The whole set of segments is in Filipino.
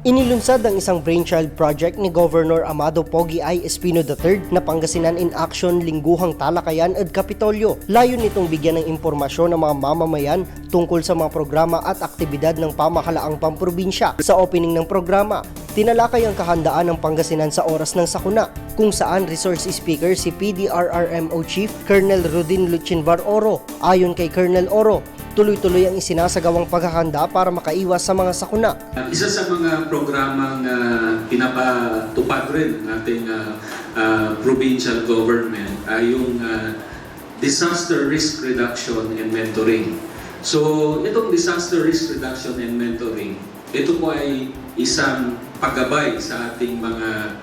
Inilunsad ang isang brainchild project ni Governor Amado Pogi I. Espino III na Pangasinan in Action Lingguhang Talakayan at Kapitolyo. Layon nitong bigyan ng impormasyon ng mga mamamayan tungkol sa mga programa at aktibidad ng pamahalaang pamprobinsya. Sa opening ng programa, tinalakay ang kahandaan ng Pangasinan sa oras ng sakuna, kung saan resource speaker si PDRRMO Chief Colonel Rodin Luchinvar Oro. Ayon kay Colonel Oro, tuloy-tuloy ang isinasagawang paghahanda para makaiwas sa mga sakuna. Isa sa mga programang pinapatupad rin ng ating provincial government ay yung disaster risk reduction and mentoring. So itong disaster risk reduction and mentoring, ito po ay isang paggabay sa ating mga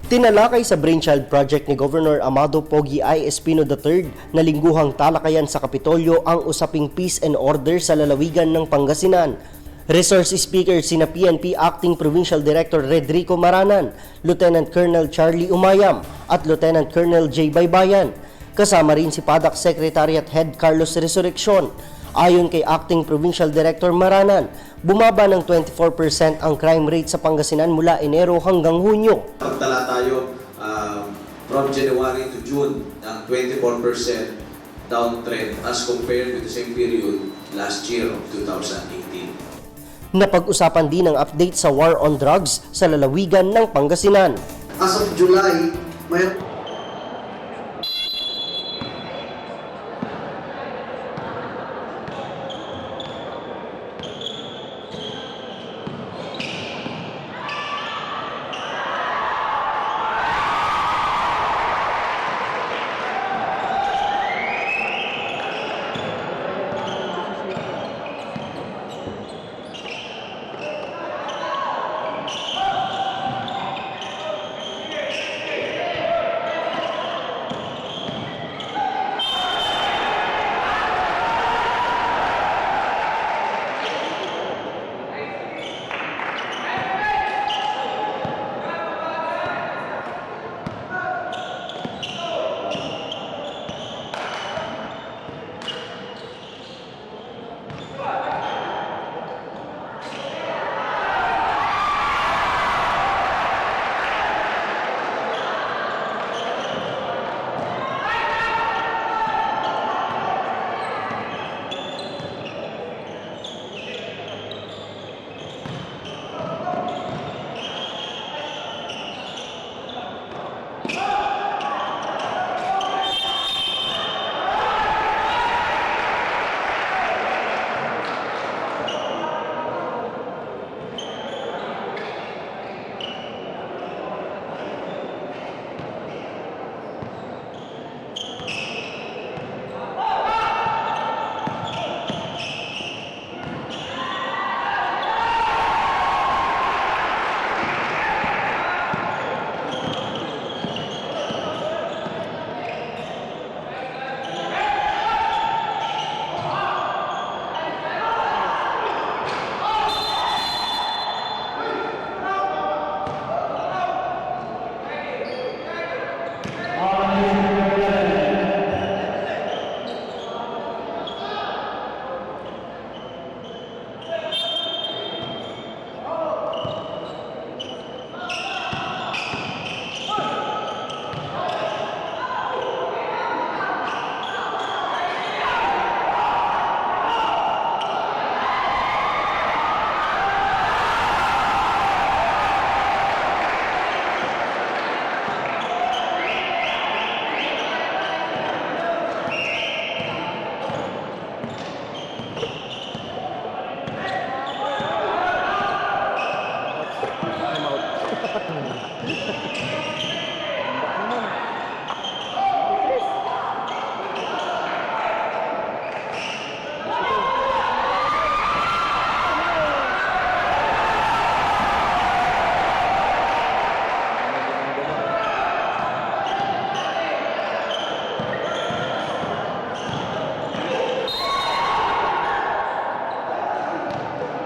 Tinalakay sa Brainchild Project ni Governor Amado Pogi I. Espino III na lingguhang talakayan sa Kapitolyo ang usaping peace and order sa lalawigan ng Pangasinan. Resource Speaker sina PNP Acting Provincial Director Redrico Maranan, Lieutenant Colonel Charlie Umayam at Lieutenant Colonel J. Baybayan. Kasama rin si PADAC Secretariat Head Carlos Resurreccion. Ayon kay Acting Provincial Director Maranan, bumaba ng 24% ang crime rate sa Pangasinan mula Enero hanggang Hunyo. Pagtala tayo from January to June ng 24% downtrend as compared with the same period last year of 2018. Napag-usapan din ang update sa war on drugs sa lalawigan ng Pangasinan. As of July, may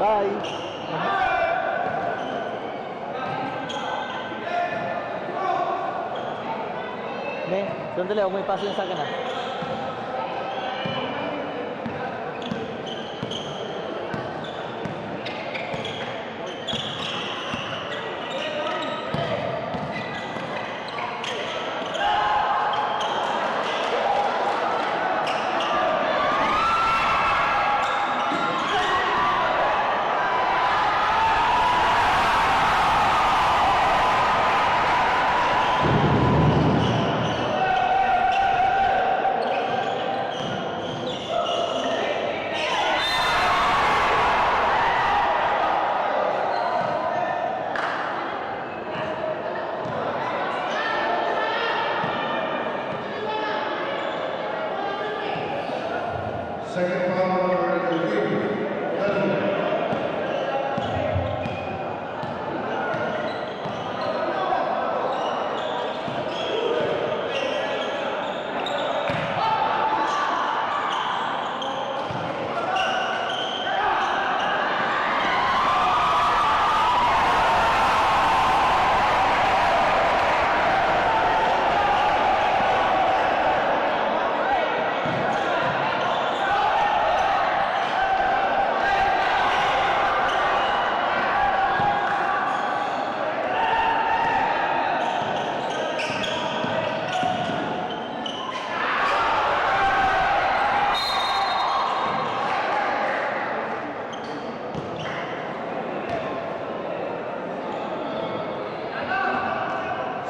Bye! Ne, sandali, huwag may pasin sa akin ah. Second power, the win.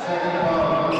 Second power,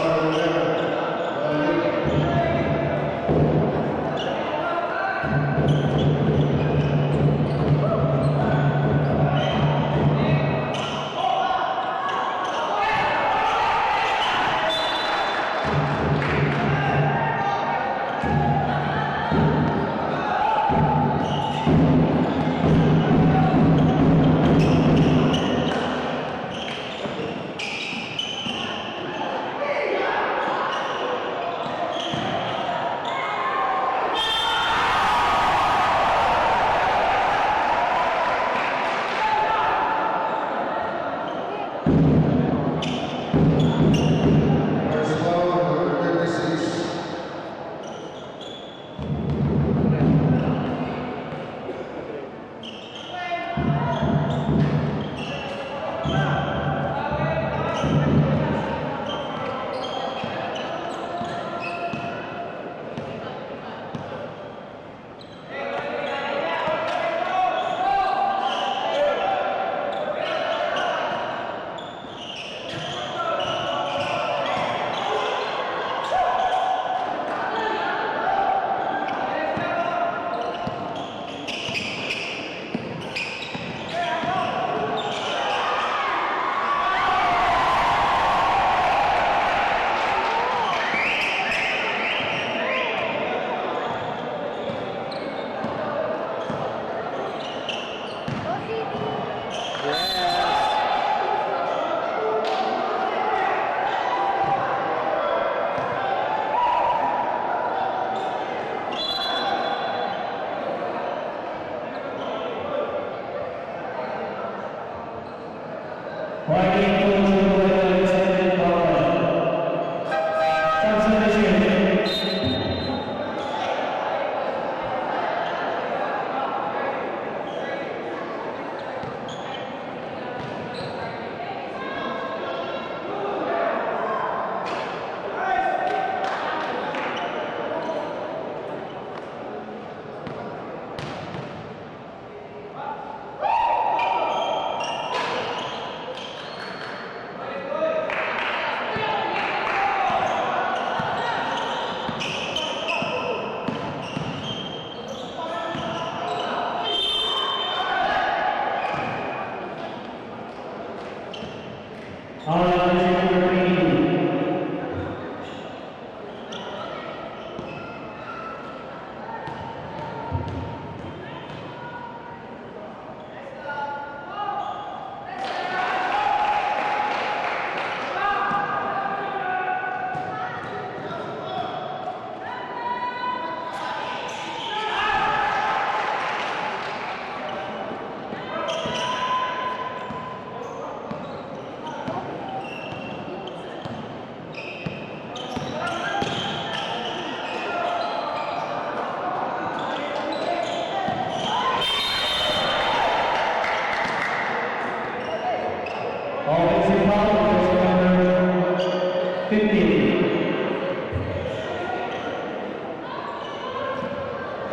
first power, 36.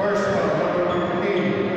First one, number 15.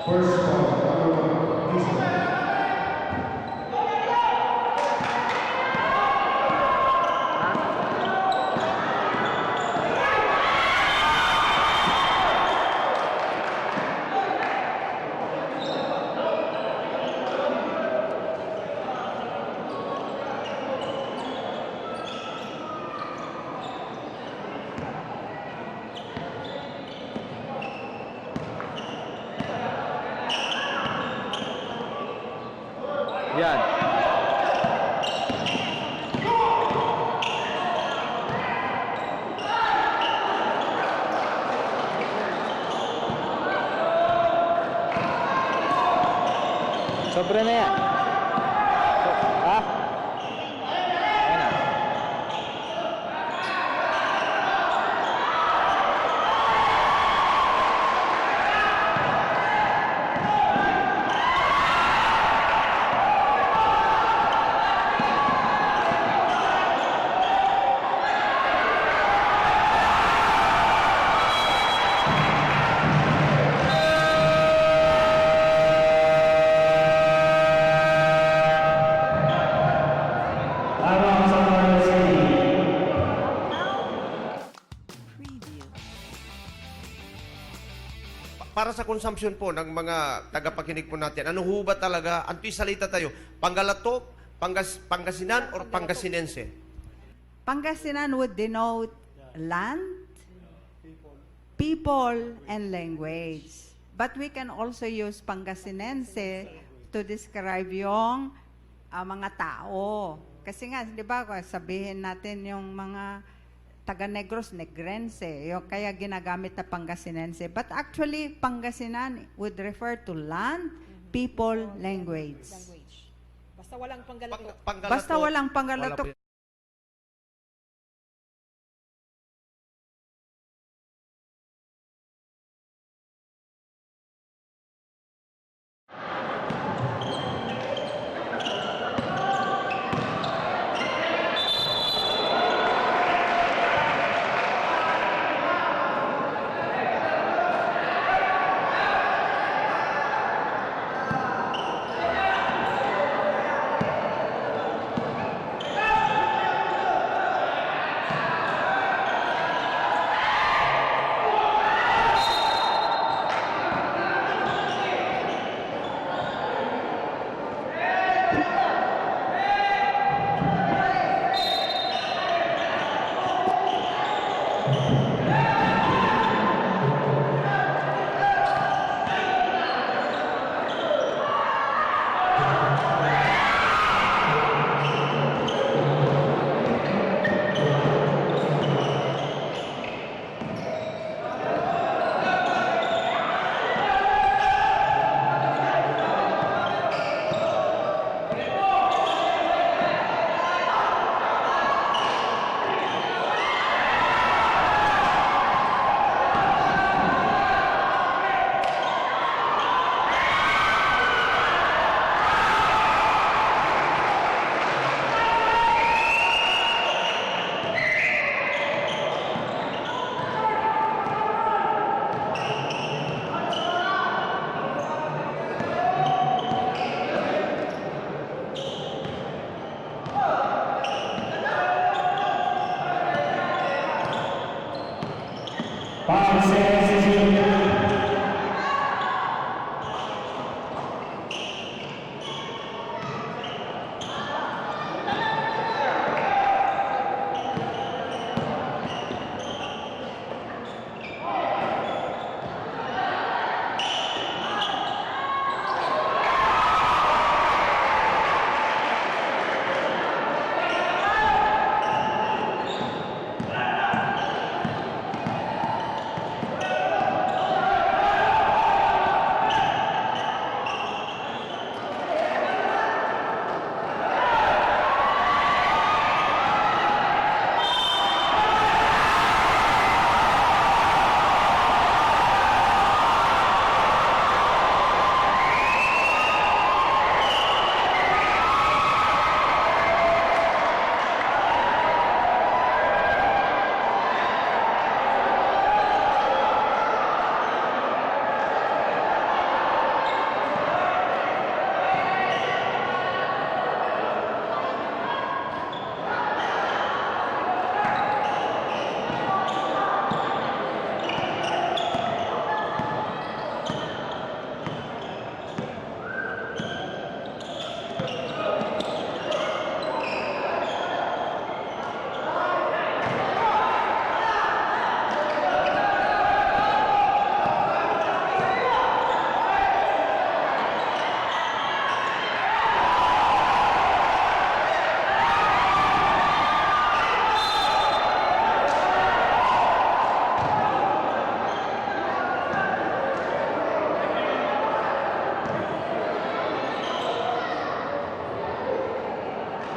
First one, number 1, Houston. Yan. Sobra na yan. Ha? Ayan na. Para sa consumption po ng mga tagapakinig po natin, ano ho ba talaga, anto'y salita tayo, Pangalatok, Pangasinan, or Pangasinense? Pangasinan would denote land, people, and language. But we can also use Pangasinense to describe yung mga tao. Kasi nga, di ba, sabihin natin yung mga taga-Negros, Negrense, yung kaya ginagamit na Pangasinense. But actually, Pangasinan would refer to land, people, language. Basta walang Panggalatok. Pangalatok, Basta walang wala Pangalatok, po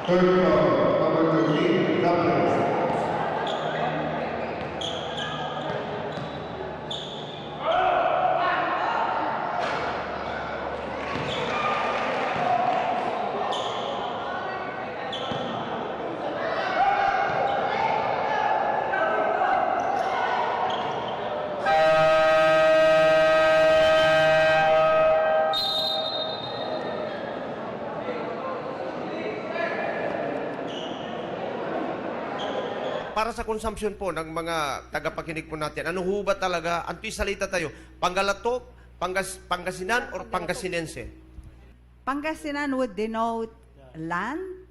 Third foul, number 13, Gabriel. Para sa consumption po ng mga tagapakinig po natin, ano ho ba talaga, anto'y salita tayo, Pangalatok, Pangasinan, or Pangasinense? Pangasinan would denote land,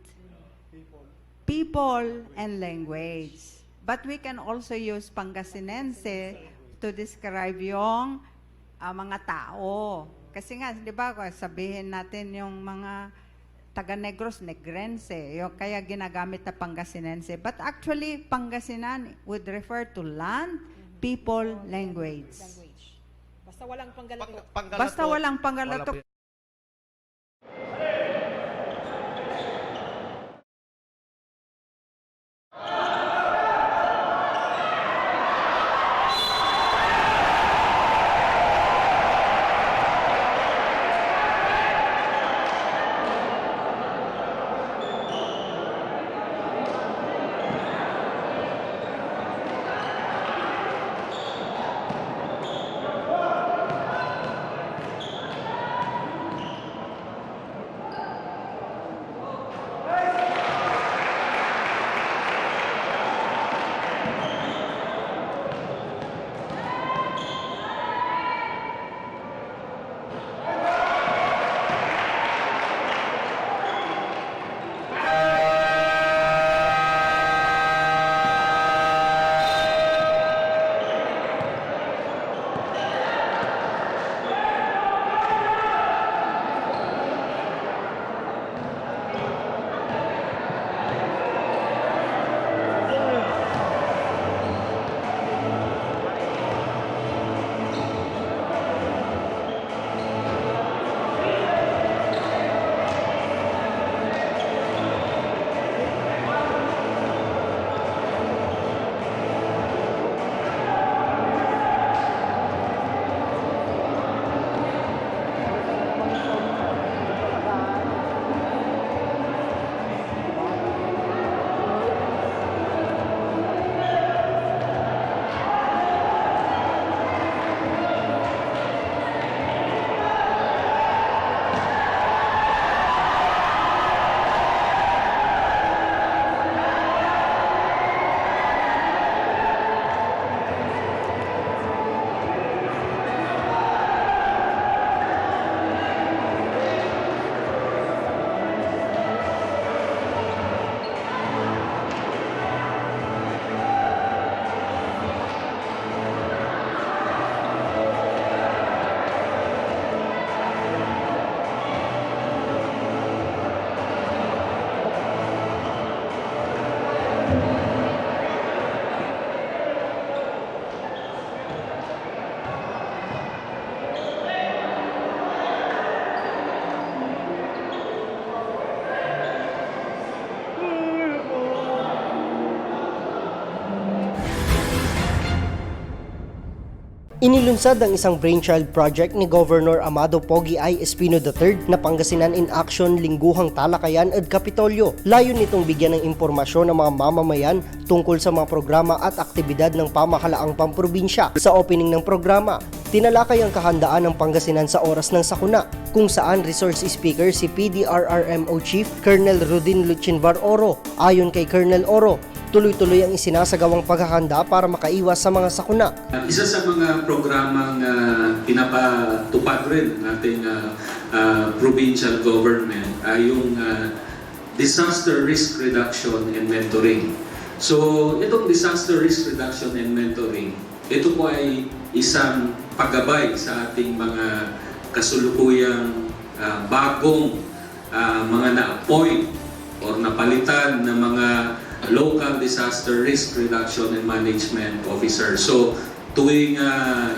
people, and language. But we can also use Pangasinense to describe yung mga tao. Kasi nga, di ba, sabihin natin yung mga taga-Negros, Negrense. Kaya ginagamit na Pangasinense. But actually, Pangasinan would refer to land, people, language. Basta walang Panggalatok. Basta walang Pangalatok. Wala po yan. Inilunsad ang isang brainchild project ni Governor Amado Pogi I. Espino III na Pangasinan in Action Lingguhang Talakayan at Kapitolyo. Layo nitong bigyan ng impormasyon ng mga mamamayan tungkol sa mga programa at aktibidad ng pamahalaang pamprobinsya. Sa opening ng programa, tinalakay ang kahandaan ng Pangasinan sa oras ng sakuna, kung saan resource speaker si PDRRMO Chief Colonel Rudin Luchinvar Oro. Ayon kay Colonel Oro, tuloy-tuloy ang isinasagawang paghahanda para makaiwas sa mga sakuna. Isa sa mga programang pinapatupad rin ng ating provincial government ay yung disaster risk reduction and mentoring. So, itong disaster risk reduction and mentoring, ito po ay isang paggabay sa ating mga kasulukuyang bagong mga na-appoint or napalitan na mga local disaster risk reduction and management officer. So, tuwing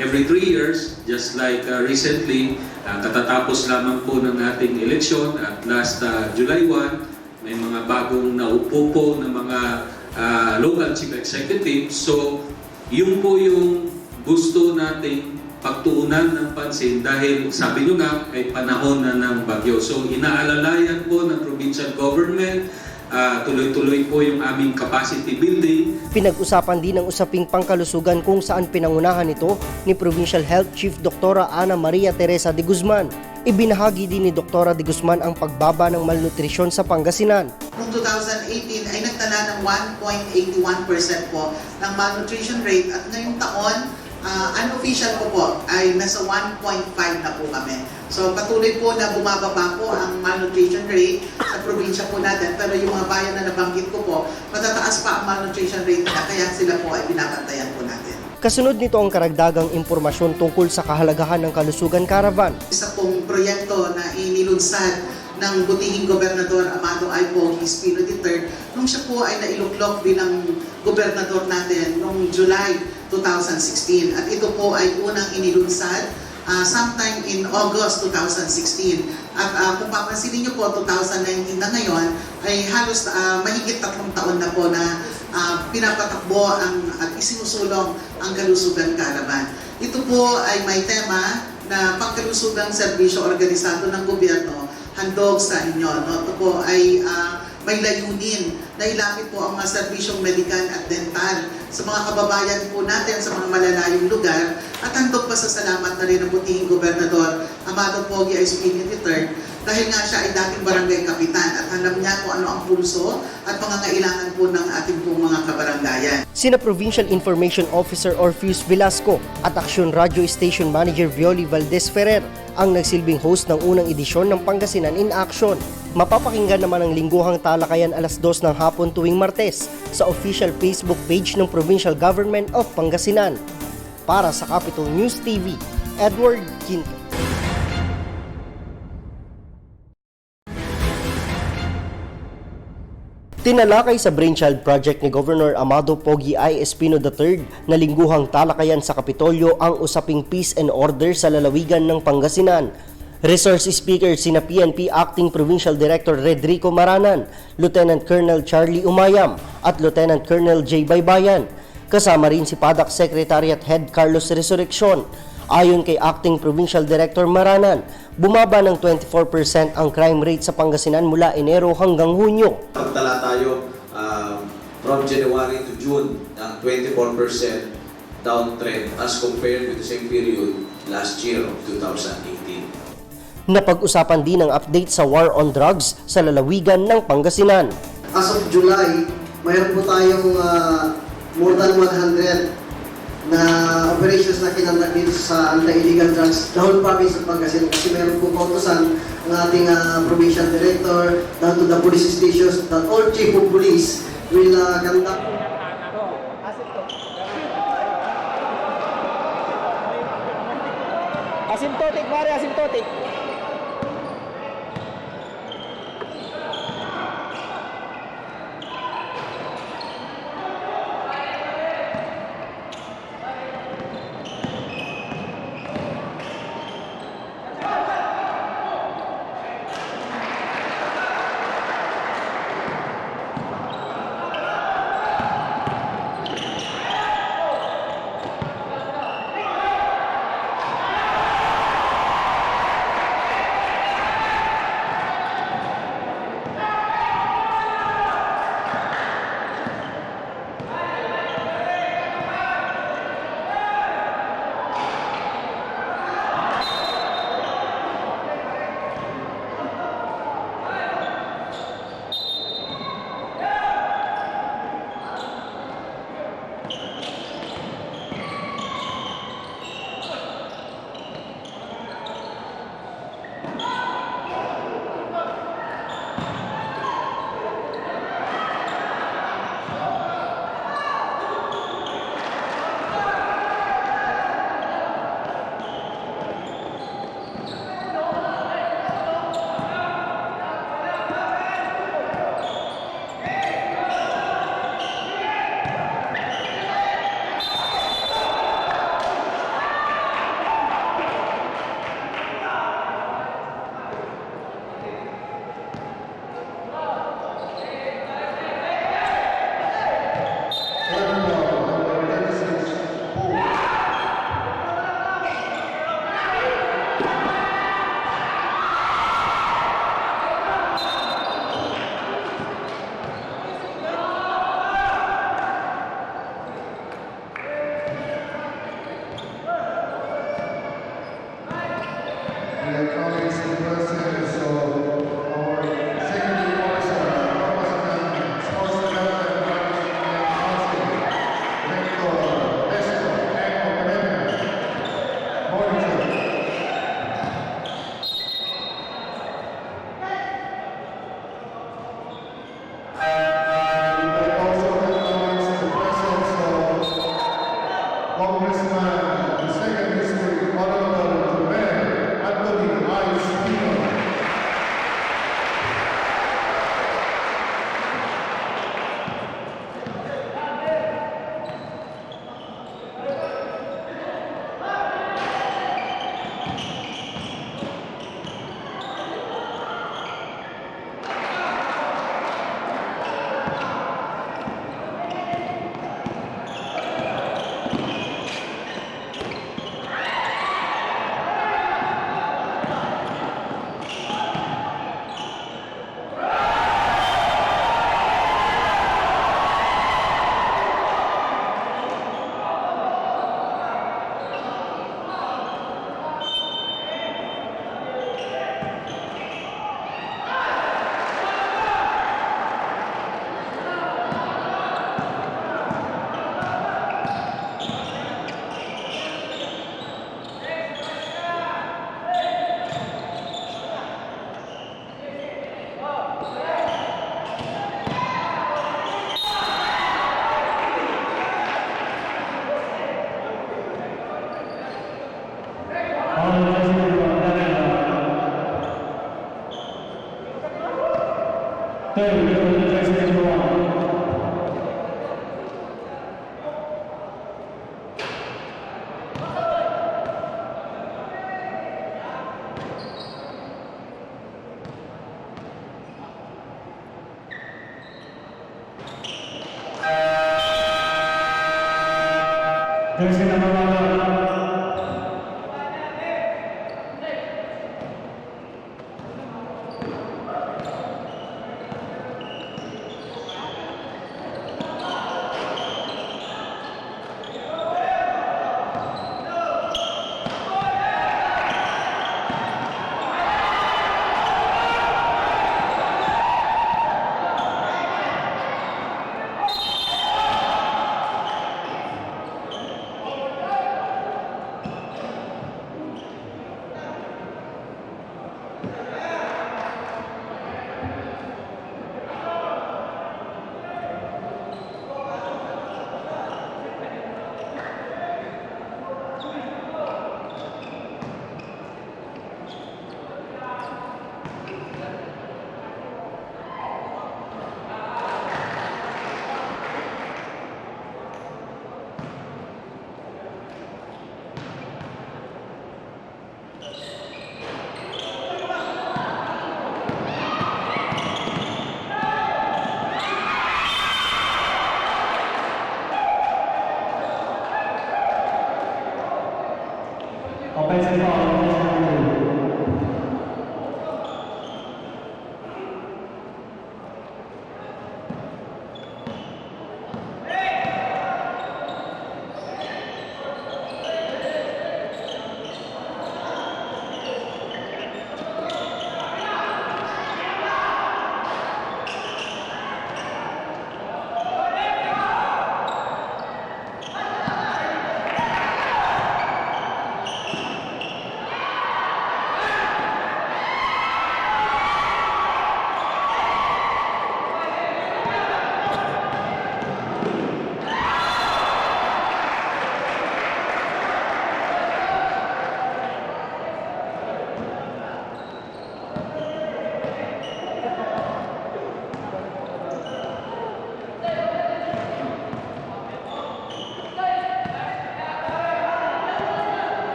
every 3 years, just like recently, katatapos lamang po ng ating eleksyon at last July 1, may mga bagong naupo po ng mga local chief executive. So, yun po yung gusto nating pagtuunan ng pansin dahil sabi nyo nga ay panahon na ng bagyo. So, inaalalayan po ng provincial government, tuloy-tuloy po yung aming capacity building. Pinag-usapan din ang usaping pangkalusugan kung saan pinangunahan ito ni Provincial Health Chief Dr. Ana Maria Teresa de Guzman. Ibinahagi din ni Dr. de Guzman ang pagbaba ng malnutrisyon sa Pangasinan. Noong 2018 ay nagtala ng 1.81% po ng malnutrition rate at ngayong taon, unofficial po ay nasa 1.5 na po kami. So patuloy po na bumababa po ang malnutrition rate sa probinsya po natin, pero yung mga bayan na nabanggit ko po, matataas pa ang malnutrition rate na kaya sila po ay binabantayan po natin. Kasunod nito ang karagdagang impormasyon tungkol sa kahalagahan ng Kalusugan Caravan. Isa pong proyekto na inilunsad ng butihing Gobernador Amado I. Pogi Espino III nung siya po ay nailuklok bilang gobernador natin noong July 2016. At ito po ay unang inilunsad sometime in August 2016. At kung papansinin niyo po, 2019 na ngayon, ay halos mahigit 3 taon na po na pinapatakbo at isinusulong ang Kalusugan Caravan. Ito po ay may tema na pangkalusugang serbisyo organisado ng gobyerno, handog sa inyo. No? Ito po ay may layunin na ilapit po ang mga serbisyong medikal at dental sa mga kababayan po natin sa mga malalayong lugar at handog pa sa salamat na rin ang butihing Gobernador Amado Pogi Espino III dahil nga siya ay dating barangay kapitan at alam niya kung ano ang pulso at pangangailangan po ng ating pong mga kabarangayan. Sina Provincial Information Officer Orpheus Velasco at Aksyon Radio Station Manager Violi Valdez Ferrer ang nagsilbing host ng unang edisyon ng Pangasinan in Action. Mapapakinggan naman ang lingguhang talakayan alas 2 ng hapon tuwing Martes sa official Facebook page ng Provincial Government of Pangasinan. Para sa Capital News TV, Edward Quinto. Tinalakay sa Brainchild Project ni Governor Amado Pogi I. Espino III na lingguhang talakayan sa Kapitolyo ang usaping peace and order sa lalawigan ng Pangasinan. Resource Speaker sina PNP Acting Provincial Director Redrico Maranan, Lieutenant Colonel Charlie Umayam at Lieutenant Colonel J. Baybayan. Kasama rin si PADAC Secretariat Head Carlos Resurreccion. Ayon kay Acting Provincial Director Maranan, bumaba ng 24% ang crime rate sa Pangasinan mula Enero hanggang Hunyo. Pagtala tayo from January to June ng 24% downtrend as compared with the same period last year of 2018. Napag-usapan din ang update sa war on drugs sa lalawigan ng Pangasinan. As of July, mayroon po tayong more than 100 na operations na kinandak dito sa anti-illegal drugs the whole province of Pangasinan kasi meron po kautosan ng ating provincial director down to the police stations that all chief of police will conduct. Asymptotic, pare, asymptotic.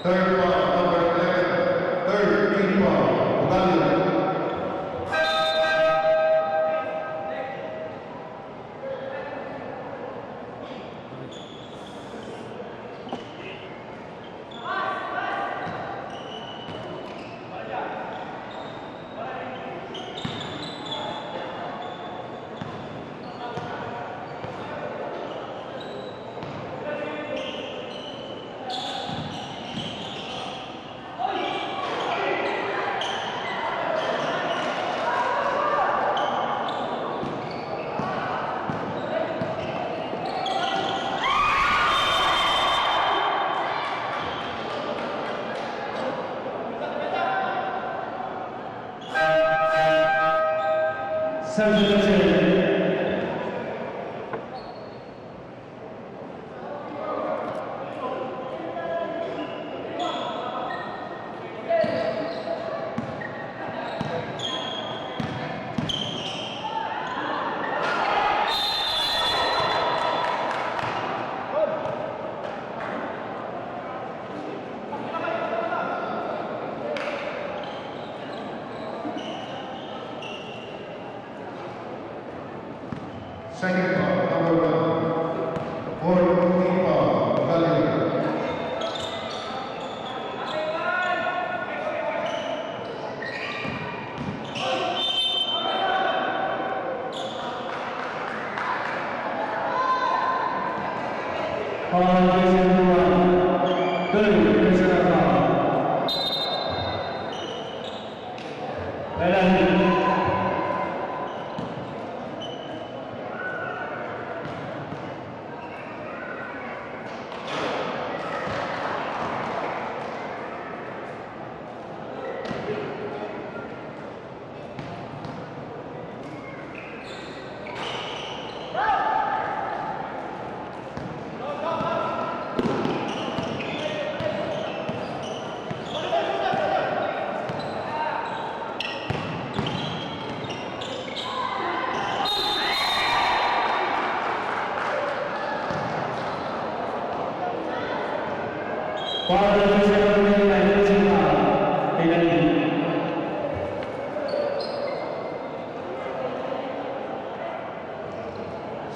Third foul, number 11. Third team foul, Valiant. Second foul, number 1. Fourth team foul, Valiant.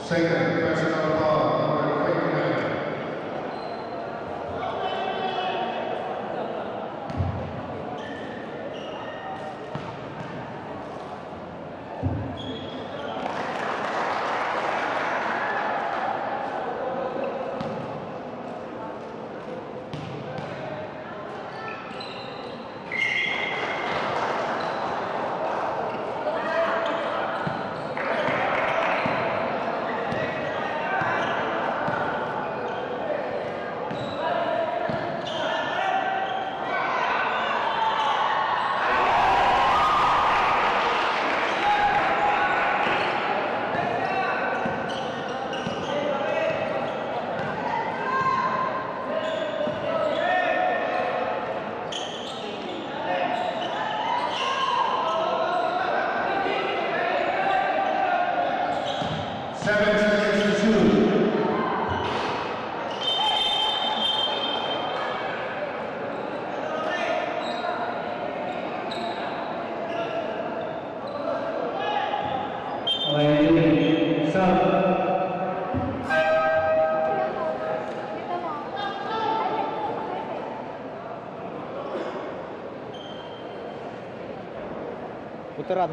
Second personal foul, number 29. Seven seconds to shoot. Putaran.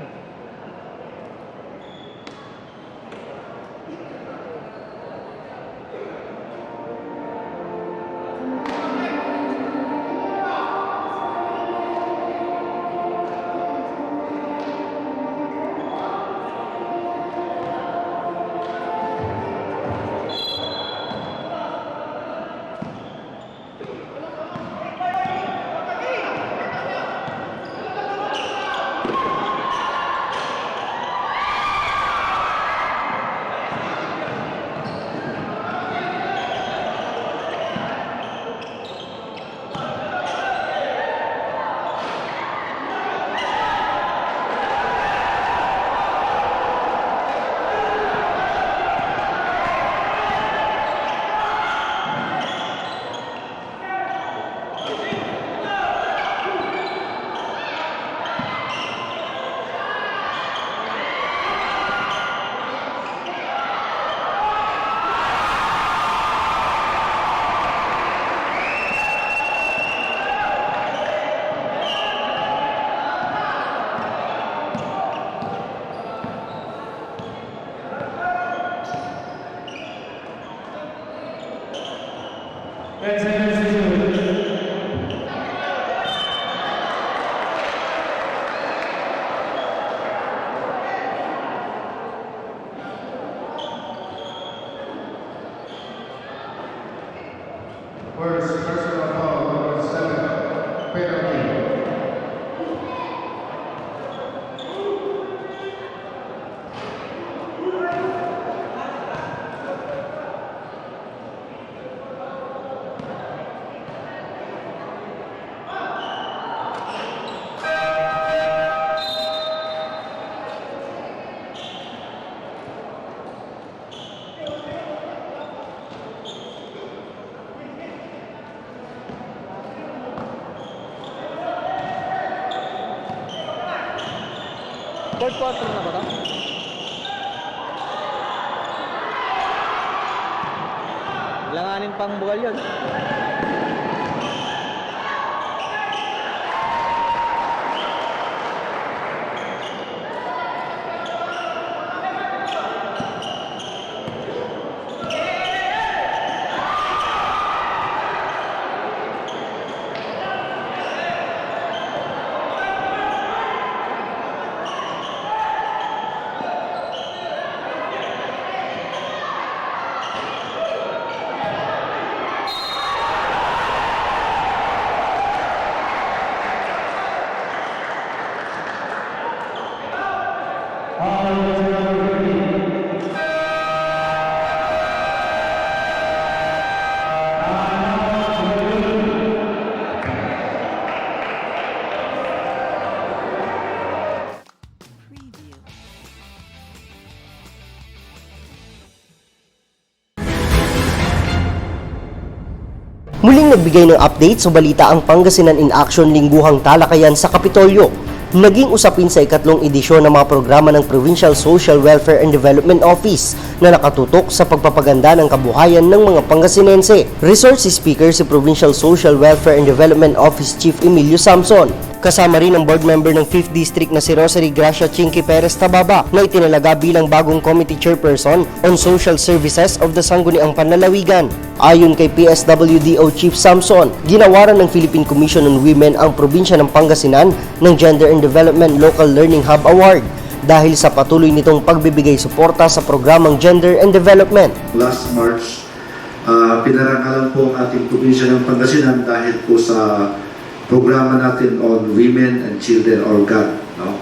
First personal foul, number 7, penalty. Third quarter na ba ito? Langanin pang bugal yun. Muling nagbigay ng update sa balita ang Pangasinan in Action lingguhang talakayan sa Kapitolyo. Naging usapin sa ikatlong edisyon ng mga programa ng Provincial Social Welfare and Development Office na nakatutok sa pagpapaganda ng kabuhayan ng mga Pangasinense. Resource Speaker si Provincial Social Welfare and Development Office Chief Emilio Samson. Kasama rin ang board member ng 5th District na si Rosary Gracia Chinky Perez Tababa na itinalaga bilang bagong committee chairperson on social services of the Sangguniang Panlalawigan. Ayon kay PSWDO Chief Samson, ginawaran ng Philippine Commission on Women ang probinsya ng Pangasinan ng Gender and Development Local Learning Hub Award dahil sa patuloy nitong pagbibigay suporta sa programang Gender and Development. Last March, pinarangalan po ang ating probinsya ng Pangasinan dahil po sa programa natin on women and children or GAD. No?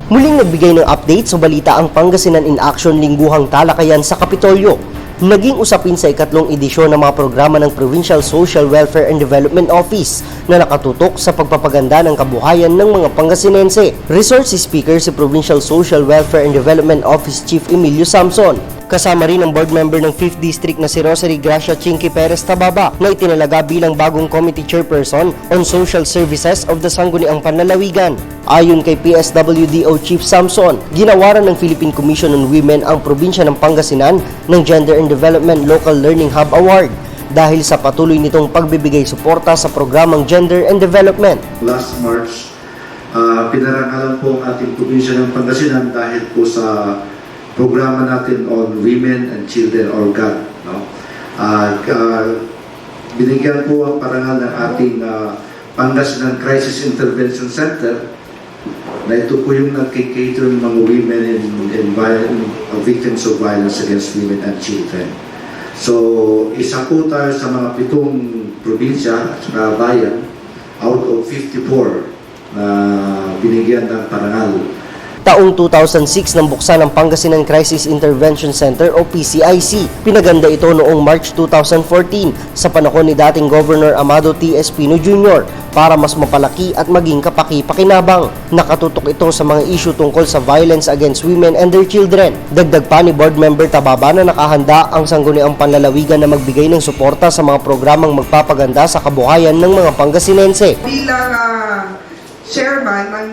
Muling nagbigay ng update sa balita ang Pangasinan in Action lingguhang talakayan sa Kapitolyo. Naging usapin sa ikatlong edisyon ng mga programa ng Provincial Social Welfare and Development Office na nakatutok sa pagpapaganda ng kabuhayan ng mga Pangasinense. Resource speaker si Provincial Social Welfare and Development Office Chief Emilio Samson. Kasama rin ang board member ng 5th District na si Rosary Gracia Chinky Perez Tababa na itinalaga bilang bagong committee chairperson on social services of the Sangguniang Panlalawigan. Ayon kay PSWDO Chief Samson, ginawaran ng Philippine Commission on Women ang probinsya ng Pangasinan ng Gender and Development Local Learning Hub Award dahil sa patuloy nitong pagbibigay suporta sa programang Gender and Development. Last March, pinarangalan po ang ating probinsya ng Pangasinan dahil po sa programa natin on Women and Children or GAD. No? Binigyan po ang parangal ng ating Pangasinan Crisis Intervention Center na ito po yung nagkikater ng mga women and victims of violence against women and children. So, isa po tayo sa mga 7 probinsya at saka bayan out of 54 na binigyan ng parangal. Taong 2006 nang buksan ang Pangasinan Crisis Intervention Center o PCIC. Pinaganda ito noong March 2014 sa panahon ni dating Governor Amado T. Espino Jr. para mas mapalaki at maging kapaki-pakinabang. Nakatutok ito sa mga issue tungkol sa violence against women and their children. Dagdag pa ni board member Tababa na nakahanda ang Sangguniang Panlalawigan na magbigay ng suporta sa mga programang magpapaganda sa kabuhayan ng mga Pangasinense. Bilang chairman ng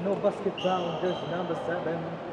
No basket down, just number 7.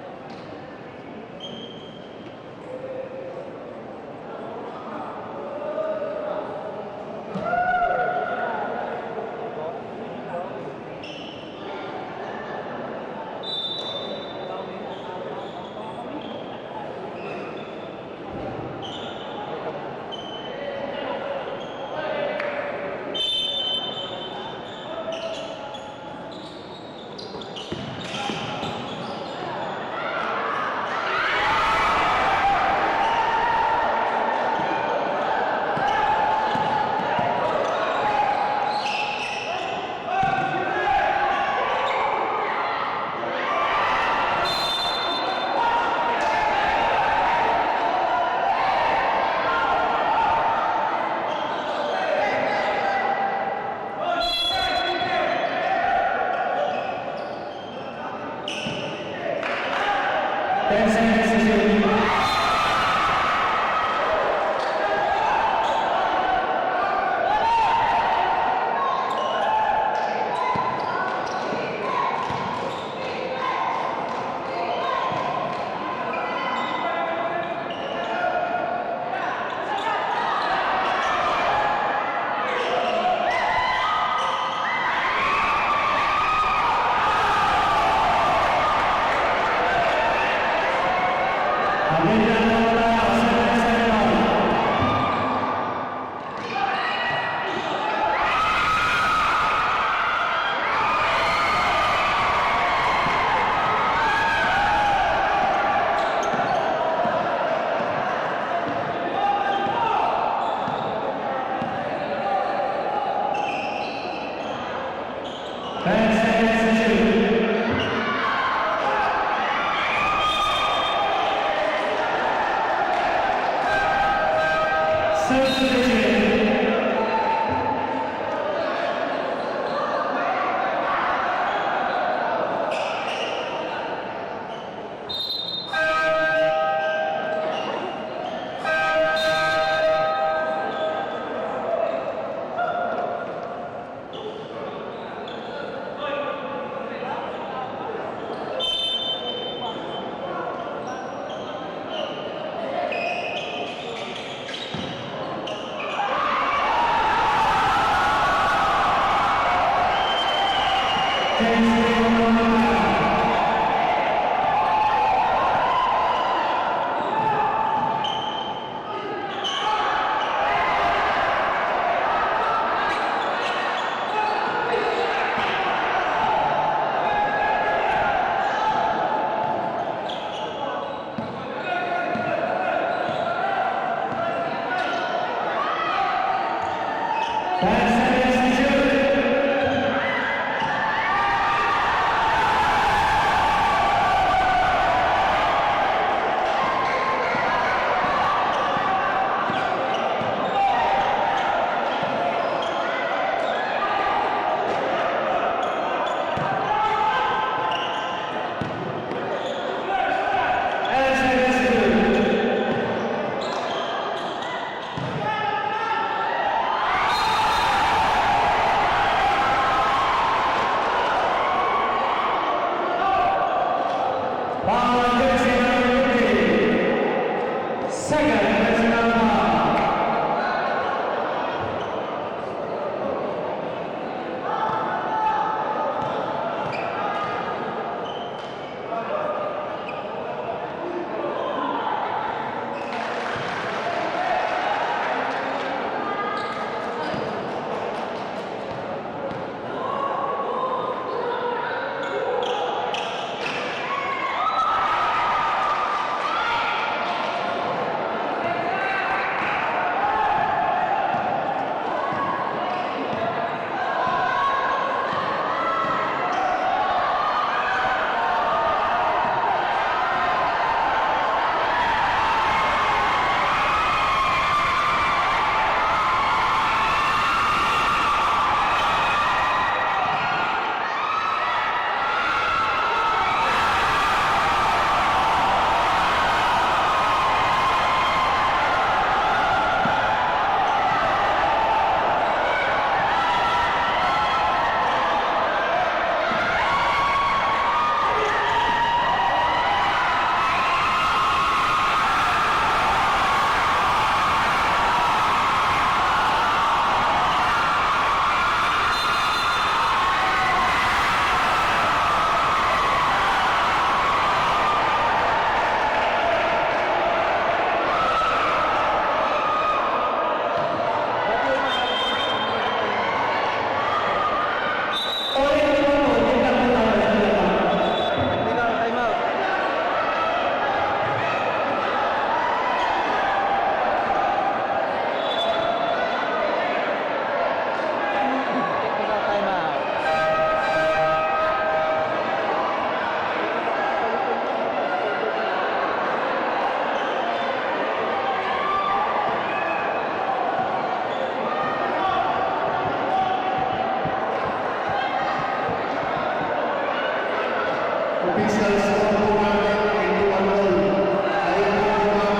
officials of the government into one role. Ayaw po yung mga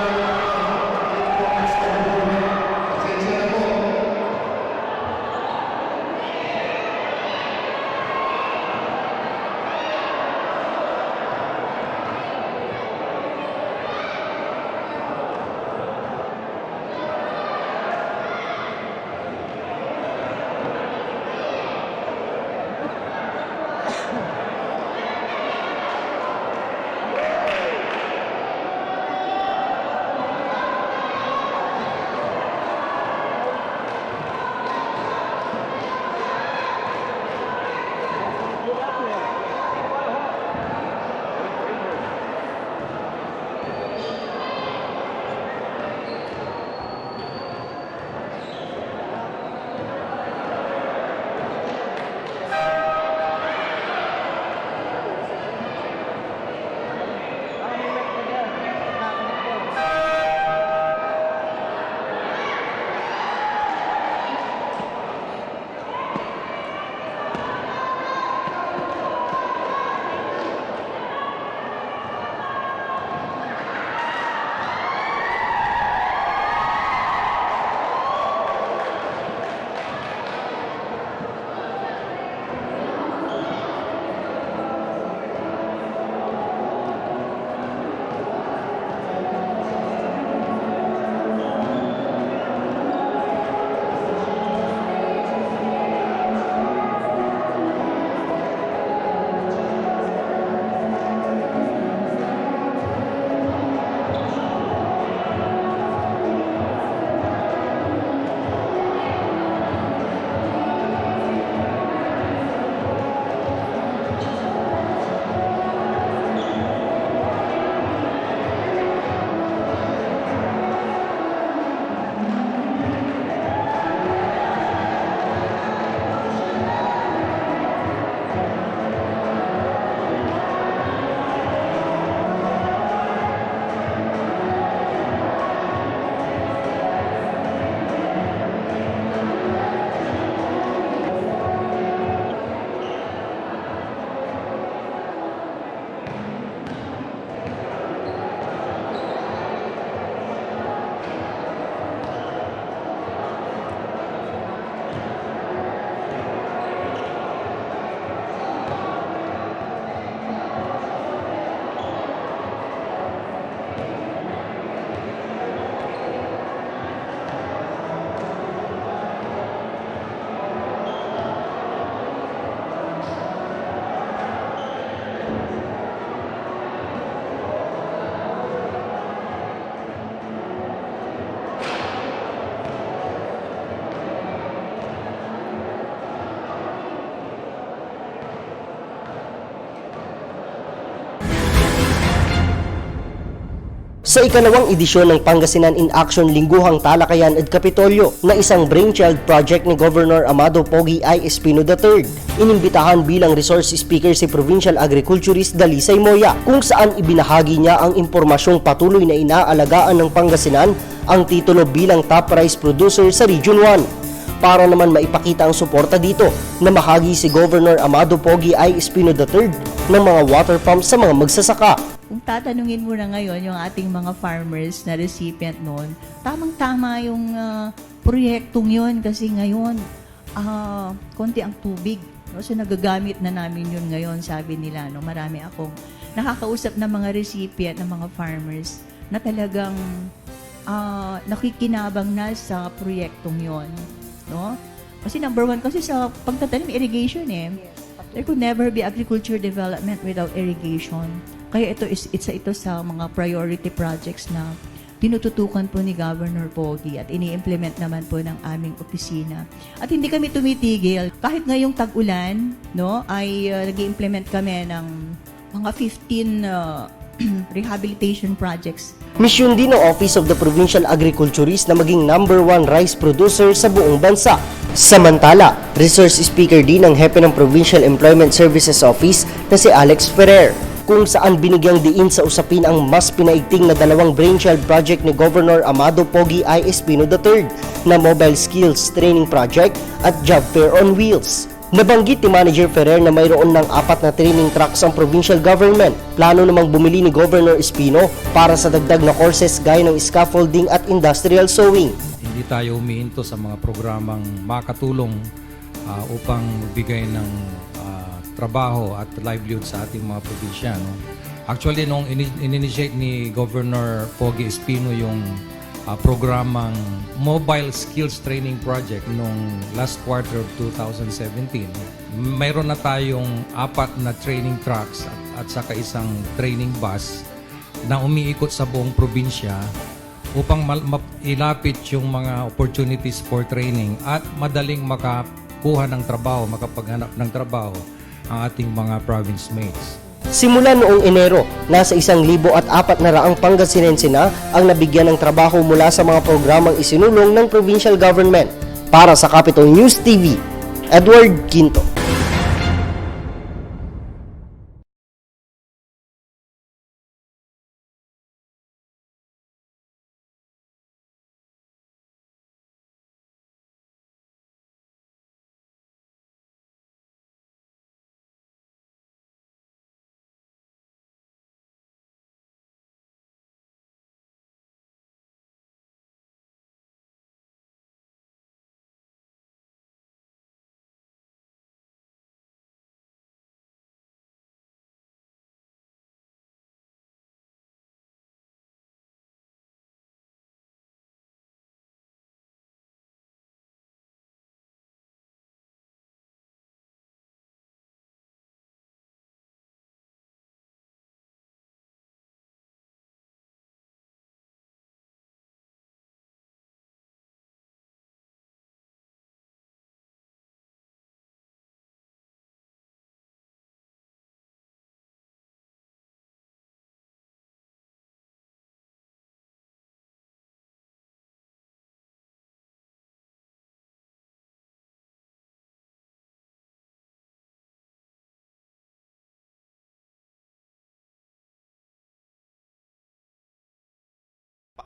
focus of government. Pasensya na po. Sa ikalawang edisyon ng Pangasinan in Action Lingguhang Talakayan at Kapitolyo na isang brainchild project ni Governor Amado Pogi I. Espino III, inimbitahan bilang resource speaker si Provincial Agriculturist Dalisay Moya, kung saan ibinahagi niya ang impormasyong patuloy na inaalagaan ng Pangasinan ang titulo bilang top rice producer sa Region 1. Para naman maipakita ang suporta dito, namahagi si Governor Amado Pogi I. Espino III ng mga water pump sa mga magsasaka. Kung tatanungin mo na ngayon yung ating mga farmers na recipient noon, tamang-tama yung proyektong yun kasi ngayon, konti ang tubig. No? So nagagamit na namin yun ngayon, sabi nila. No? Marami akong nakakausap na mga recipient ng mga farmers na talagang nakikinabang na sa proyektong yun. No? Kasi number one, kasi sa pagtatanim, irrigation eh. There could never be agriculture development without irrigation. Kaya ito sa mga priority projects na tinututukan po ni Governor Pogi at ini-implement naman po ng aming opisina. At hindi kami tumitigil. Kahit ngayong tag-ulan, no, ay nag-i-implement kami ng mga 15 rehabilitation projects. Misyon din ng Office of the Provincial Agriculturist na maging #1 rice producer sa buong bansa. Samantala, resource speaker din ng hepe ng Provincial Employment Services Office na si Alex Ferrer, kung saan binigyang diin sa usapin ang mas pinaigting na dalawang brainchild project ni Governor Amado Pogi I. Espino III na Mobile Skills Training Project at Job Fair on Wheels. Nabanggit ni Manager Ferrer na mayroon ng 4 na training tracks ang provincial government. Plano namang bumili ni Governor Espino para sa dagdag na courses gaya ng scaffolding at industrial sewing. Hindi tayo humihinto sa mga programang makatulong upang bigay ng trabaho at livelihood sa ating mga probinsya. No? Actually, nung in-initiate ni Governor Pogi Espino yung programang Mobile Skills Training Project nung last quarter of 2017, mayroon na tayong 4 na training tracks at saka isang training bus na umiikot sa buong probinsya upang ilapit yung mga opportunities for training at madaling makakuha ng trabaho, makapaghanap ng trabaho ang ating mga province mates. Simula noong Enero, nasa 1,400 Pangasinense na ang nabigyan ng trabaho mula sa mga programang isinulong ng provincial government. Para sa Capital News TV, Edward Quinto.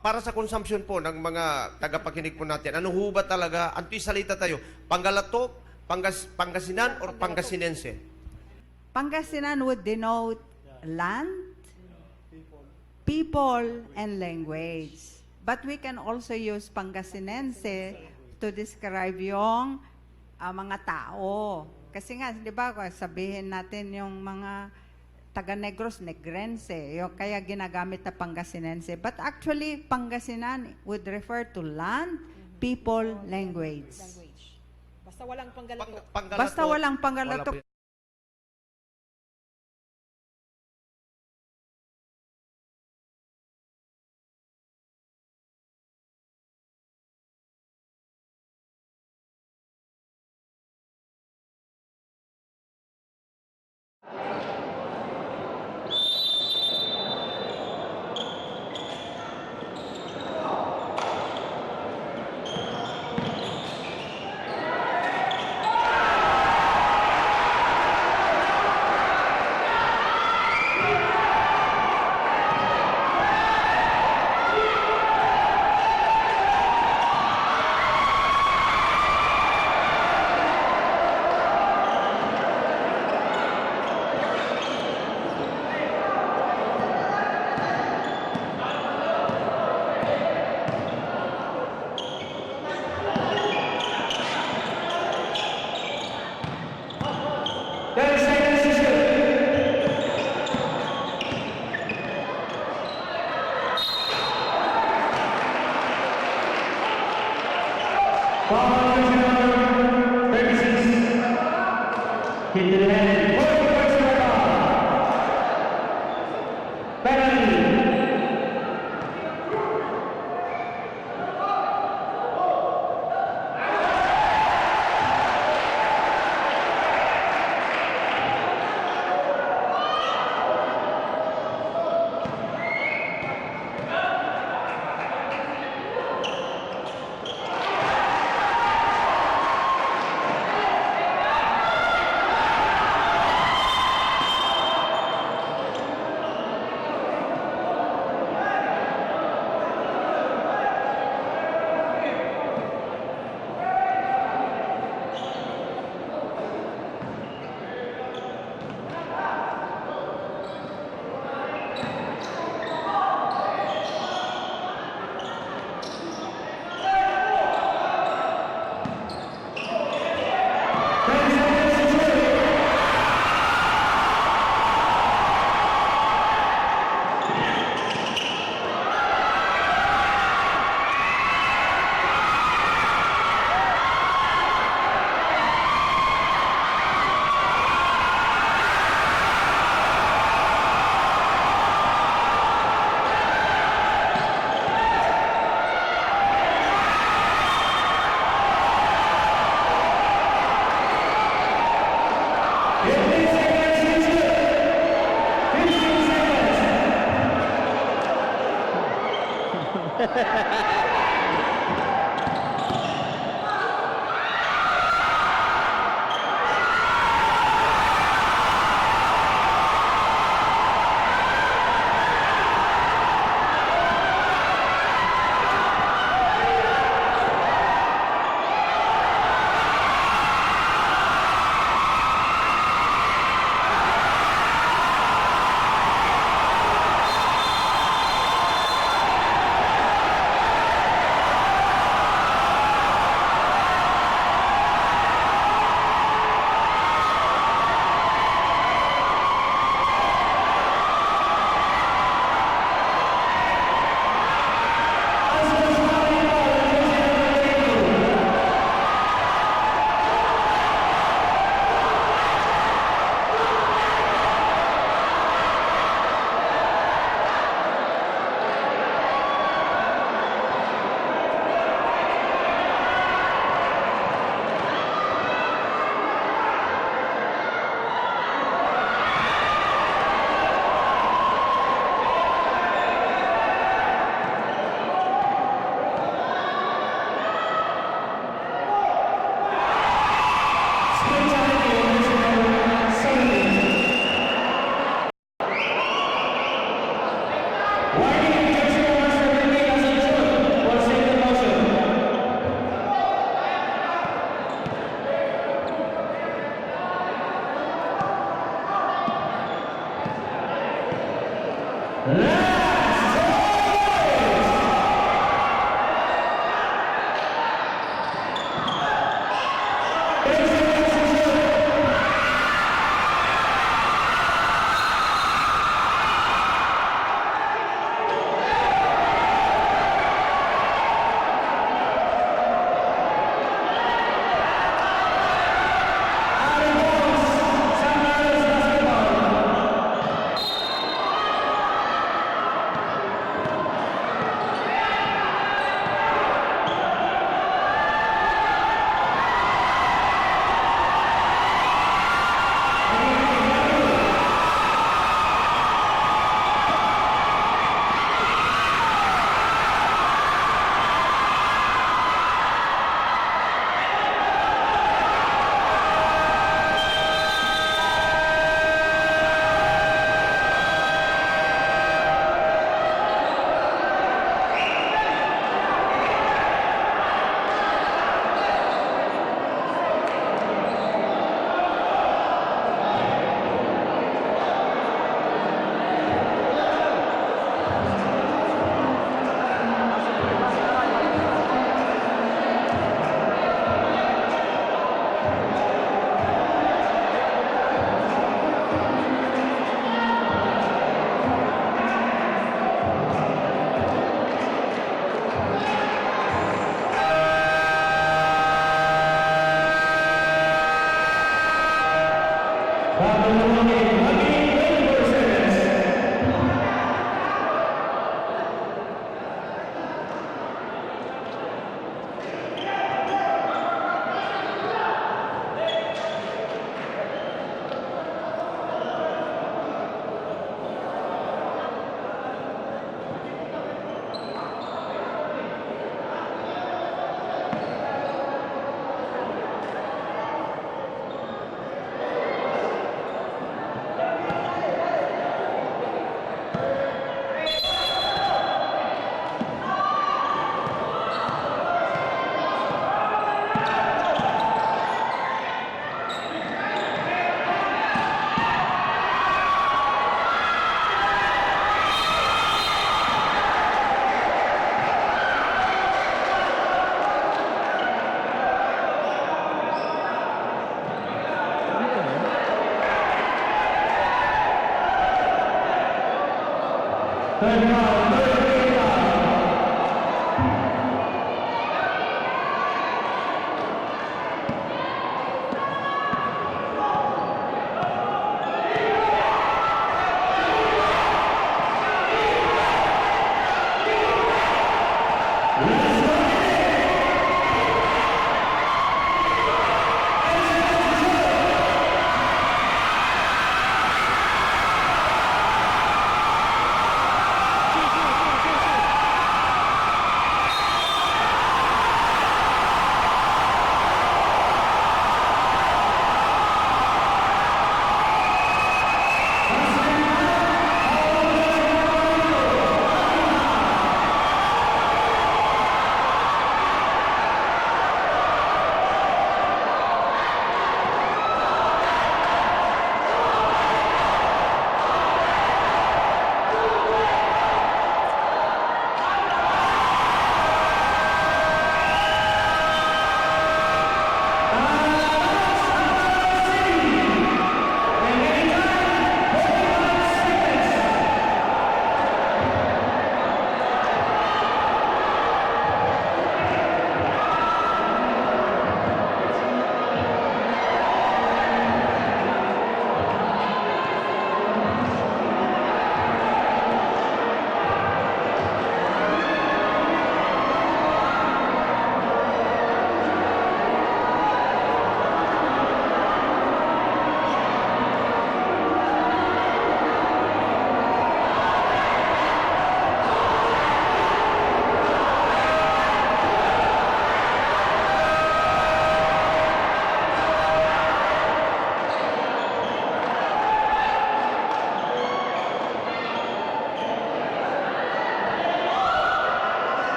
Para sa consumption po ng mga tagapakinig po natin, ano ho ba talaga, anto'y salita tayo, Pangalatok, Pangasinan, or Pangasinense? Pangasinan would denote land, people, and language. But we can also use Pangasinense to describe yung mga tao. Kasi nga, di ba, sabihin natin yung mga taga-Negros, Negrense, kaya ginagamit na Pangasinense. But actually, Pangasinan would refer to land, people, language. Basta walang Panggalatok. Basta walang Panggalatok.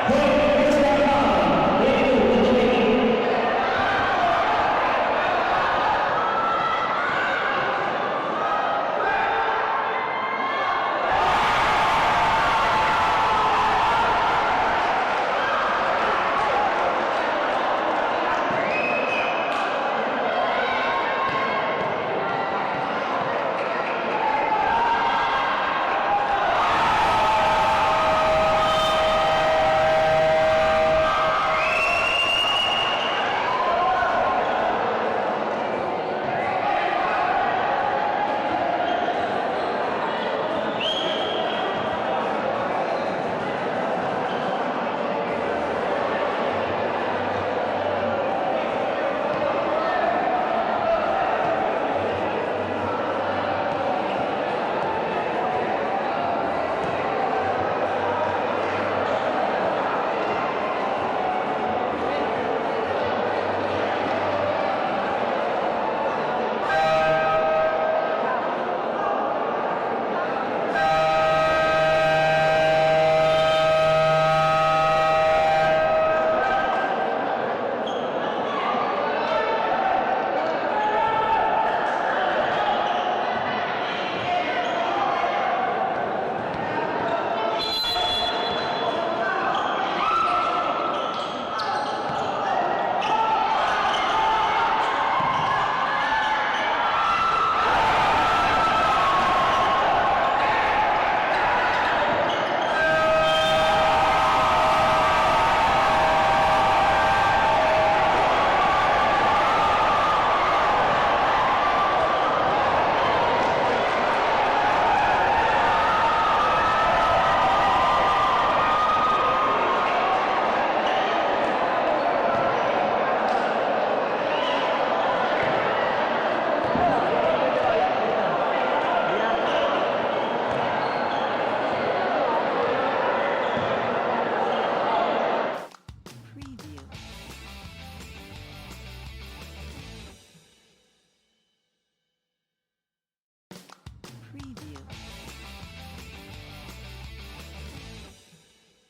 Hoy!